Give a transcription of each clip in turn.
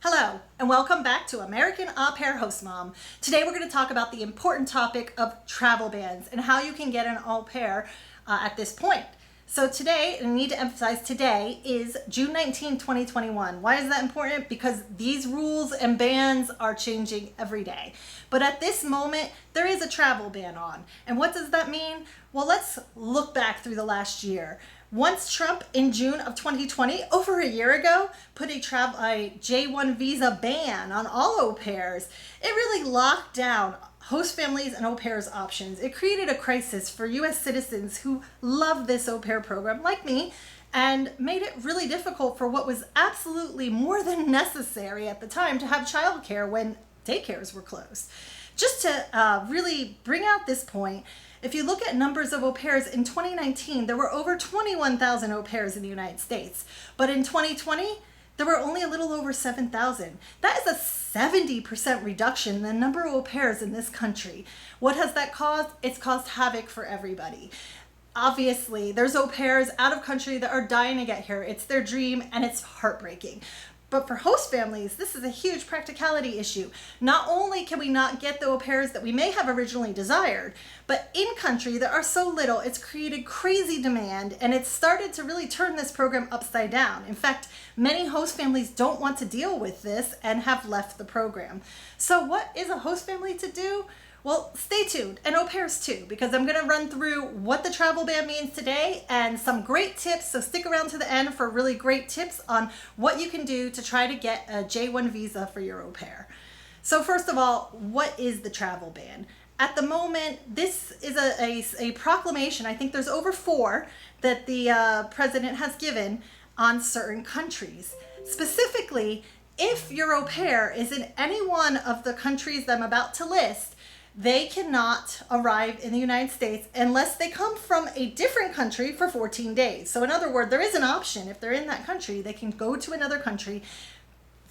Hello, and welcome back to American Aupair Host Mom. Today we're going to talk about the important topic of travel bans and how you can get an au pair at this point. So today, and I need to emphasize today, is June 19, 2021. Why is that important? Because these rules and bans are changing every day. But at this moment, there is a travel ban on. And what does that mean? Well, let's look back through the last year. Once Trump in June of 2020, over a year ago, put a J-1 visa ban on all au pairs, it really locked down host families and au pairs options. It created a crisis for U.S. citizens who love this au pair program, like me, and made it really difficult for what was absolutely more than necessary at the time to have childcare when daycares were closed. Just to really bring out this point, if you look at numbers of au pairs in 2019, there were over 21,000 au pairs in the United States. But in 2020, there were only a little over 7,000. That is a 70% reduction in the number of au pairs in this country. What has that caused? It's caused havoc for everybody. Obviously, there's au pairs out of country that are dying to get here. It's their dream and it's heartbreaking. But for host families, this is a huge practicality issue. Not only can we not get the au pairs that we may have originally desired, but in country there are so little, it's created crazy demand and it's started to really turn this program upside down. In fact, many host families don't want to deal with this and have left the program. So what is a host family to do? Well, stay tuned, and au pairs too, because I'm going to run through what the travel ban means today and some great tips, so stick around to the end for really great tips on what you can do to try to get a J-1 visa for your au pair. So first of all, what is the travel ban? At the moment, this is a proclamation. I think there's over 4 that the president has given on certain countries. Specifically, if your au pair is in any one of the countries that I'm about to list, they cannot arrive in the United States unless they come from a different country for 14 days. So in other words, there is an option. If they're in that country, they can go to another country,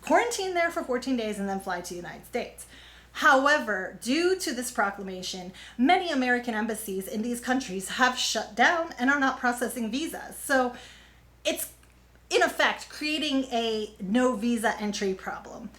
quarantine there for 14 days, and then fly to the United States. However, due to this proclamation, many American embassies in these countries have shut down and are not processing visas. So it's, in effect, creating a no visa entry problem.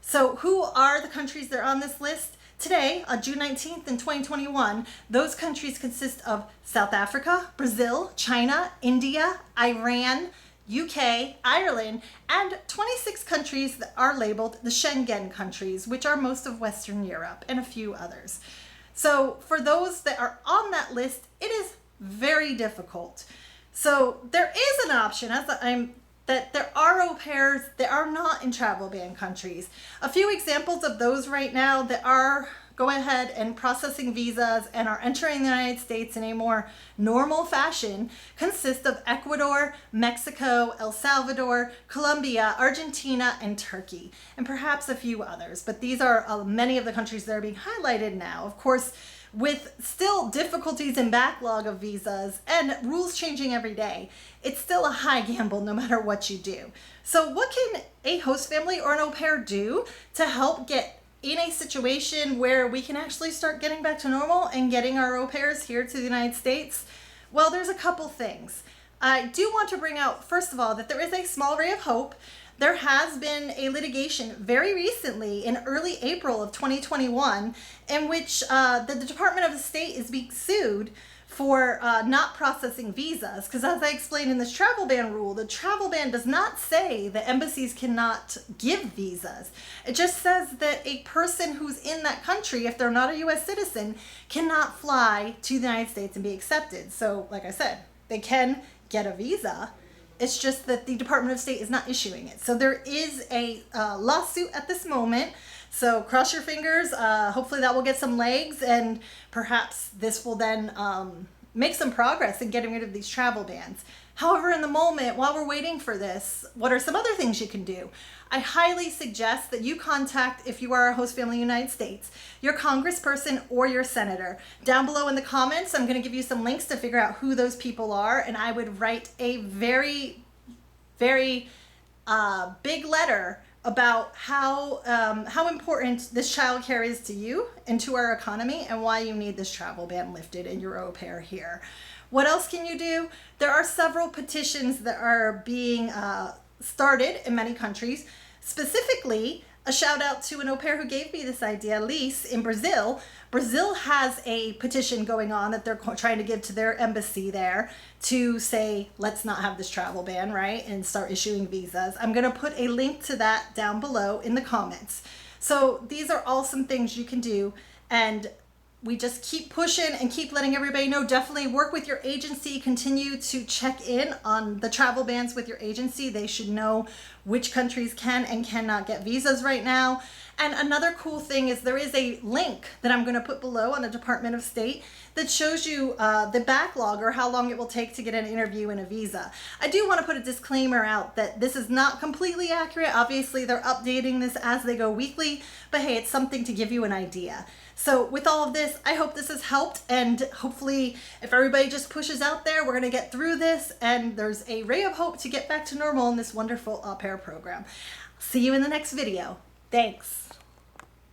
So who are the countries that are on this list? Today, on June 19th in 2021, those countries consist of South Africa, Brazil, China, India, Iran, UK, Ireland, and 26 countries that are labeled the Schengen countries, which are most of Western Europe, and a few others. So for those that are on that list, it is very difficult. So there is an option, that there are au pairs that are not in travel ban countries. A few examples of those right now that are going ahead and processing visas and are entering the United States in a more normal fashion consist of Ecuador, Mexico, El Salvador, Colombia, Argentina, and Turkey, and perhaps a few others. But these are many of the countries that are being highlighted now. Of course, with still difficulties and backlog of visas and rules changing every day, it's still a high gamble no matter what you do. So what can a host family or an au pair do to help get in a situation where we can actually start getting back to normal and getting our au pairs here to the United States? Well, there's a couple things. I do want to bring out, first of all, that there is a small ray of hope. There has been a litigation very recently in early April of 2021 in which the Department of State is being sued for not processing visas. Because as I explained in this travel ban rule, the travel ban does not say that embassies cannot give visas. It just says that a person who's in that country, if they're not a U.S. citizen, cannot fly to the United States and be accepted. So like I said, they can get a visa. It's just that the Department of State is not issuing it. So there is a lawsuit at this moment. So cross your fingers. Hopefully that will get some legs, and perhaps this will then make some progress in getting rid of these travel bans. However, in the moment, while we're waiting for this, what are some other things you can do? I highly suggest that you contact, if you are a host family in the United States, your congressperson or your senator. Down below in the comments, I'm going to give you some links to figure out who those people are, and I would write a very, very big letter about how important this child care is to you and to our economy, and why you need this travel ban lifted and your au pair here. What else can you do? There are several petitions that are being started in many countries Specifically, a shout out to an au pair who gave me this idea, Lise, in Brazil. Brazil has a petition going on that they're trying to give to their embassy there to say, let's not have this travel ban, right? And start issuing visas. I'm going to put a link to that down below in the comments. So these are all some things you can do, and we just keep pushing and keep letting everybody know. Definitely work with your agency. Continue to check in on the travel bans with your agency. They should know which countries can and cannot get visas right now. And another cool thing is there is a link that I'm going to put below on the Department of State that shows you the backlog, or how long it will take to get an interview and a visa. I do want to put a disclaimer out that this is not completely accurate. Obviously, they're updating this as they go weekly, but hey, it's something to give you an idea. So with all of this, I hope this has helped, and hopefully if everybody just pushes out there, we're going to get through this, and there's a ray of hope to get back to normal in this wonderful au pair program. See you in the next video. Thanks.